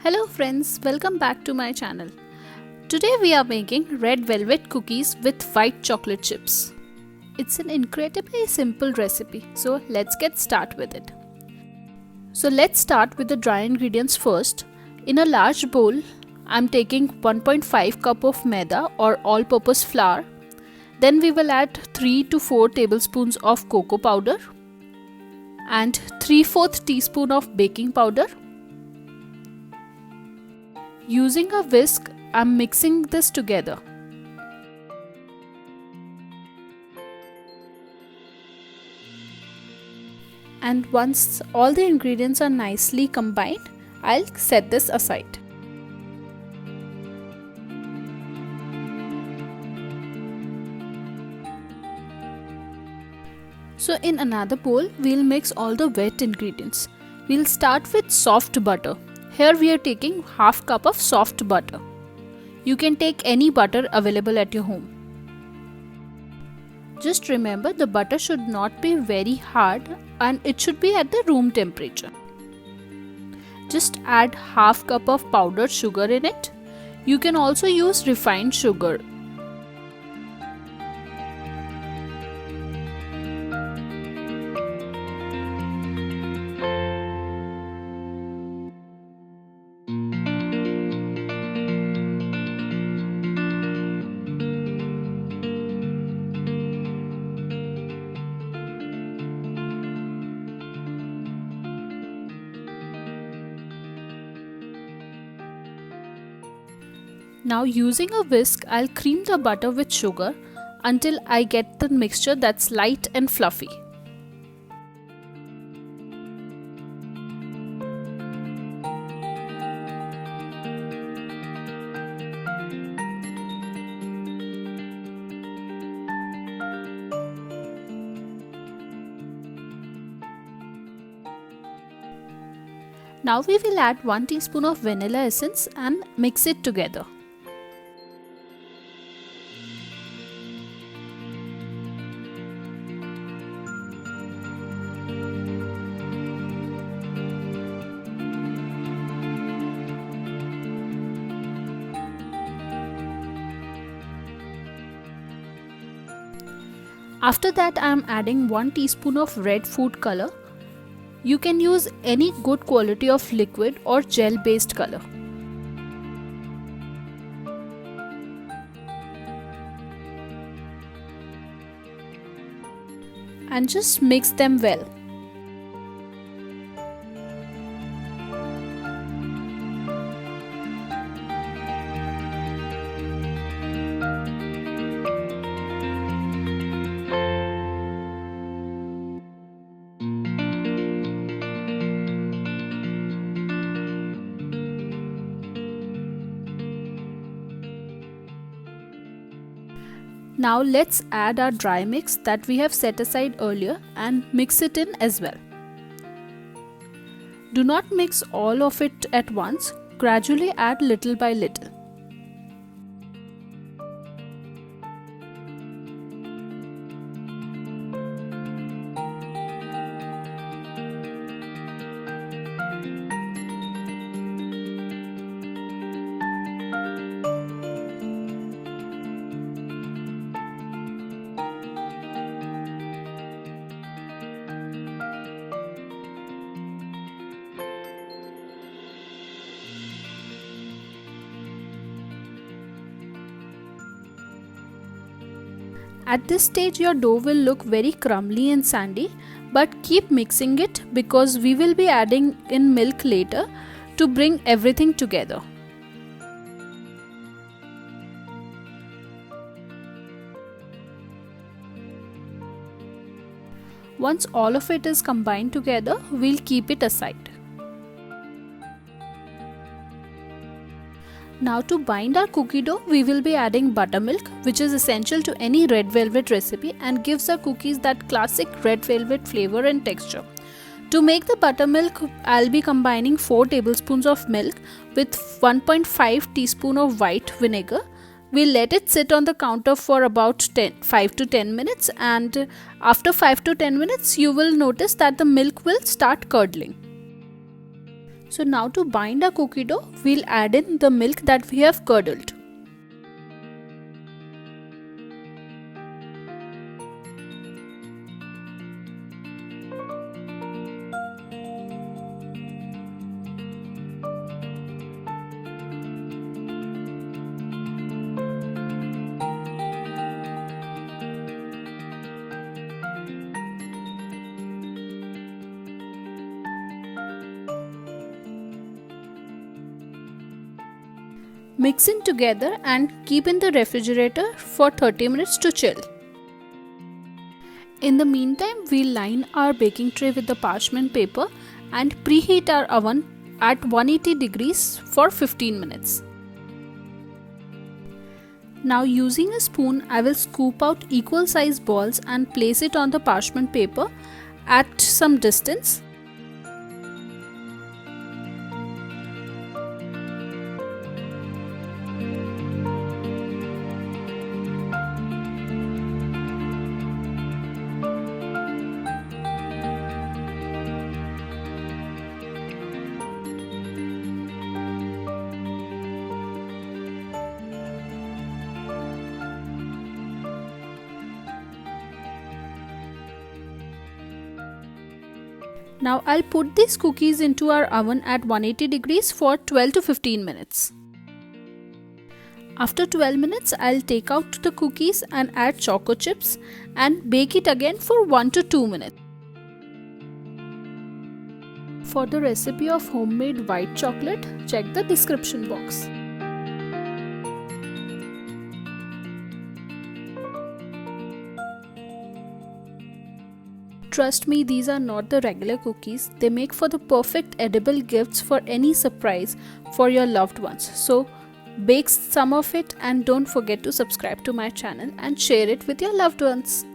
Hello friends, welcome back to my channel. Today we are making red velvet cookies with white chocolate chips. It's an incredibly simple recipe, so let's get started with it. So let's start with the dry ingredients first. In a large bowl, I'm taking 1.5 cup of maida or all-purpose flour. Then we will add 3 to 4 tablespoons of cocoa powder and 3/4 teaspoon of baking powder. Using a whisk, I'm mixing this together. And once all the ingredients are nicely combined, I'll set this aside. So in another bowl, we'll mix all the wet ingredients. We'll start with soft butter. Here we are taking half cup of soft butter. You can take any butter available at your home. Just remember, the butter should not be very hard and it should be at the room temperature. Just add half cup of powdered sugar in it. You can also use refined sugar. Now using a whisk, I'll cream the butter with sugar until I get the mixture that's light and fluffy. Now we will add 1 teaspoon of vanilla essence and mix it together. After that, I am adding 1 teaspoon of red food color. You can use any good quality of liquid or gel based color. And just mix them well. Now let's add our dry mix that we have set aside earlier and mix it in as well. Do not mix all of it at once, gradually add little by little. At this stage, your dough will look very crumbly and sandy, but keep mixing it because we will be adding in milk later to bring everything together. Once all of it is combined together, we'll keep it aside. Now to bind our cookie dough, we will be adding buttermilk, which is essential to any red velvet recipe and gives our cookies that classic red velvet flavor and texture. To make the buttermilk, I'll be combining 4 tablespoons of milk with 1.5 teaspoon of white vinegar. We'll let it sit on the counter for about 5 to 10 minutes, and after 5 to 10 minutes, you will notice that the milk will start curdling. So now to bind our cookie dough, we'll add in the milk that we have curdled. Mix in together and keep in the refrigerator for 30 minutes to chill. In the meantime, we'll line our baking tray with the parchment paper and preheat our oven at 180 degrees for 15 minutes. Now using a spoon, I will scoop out equal size balls and place it on the parchment paper at some distance. Now I'll put these cookies into our oven at 180 degrees for 12 to 15 minutes. After 12 minutes, I'll take out the cookies and add choco chips and bake it again for 1 to 2 minutes. For the recipe of homemade white chocolate, check the description box. Trust me, these are not the regular cookies. They make for the perfect edible gifts for any surprise for your loved ones. So bake some of it and don't forget to subscribe to my channel and share it with your loved ones.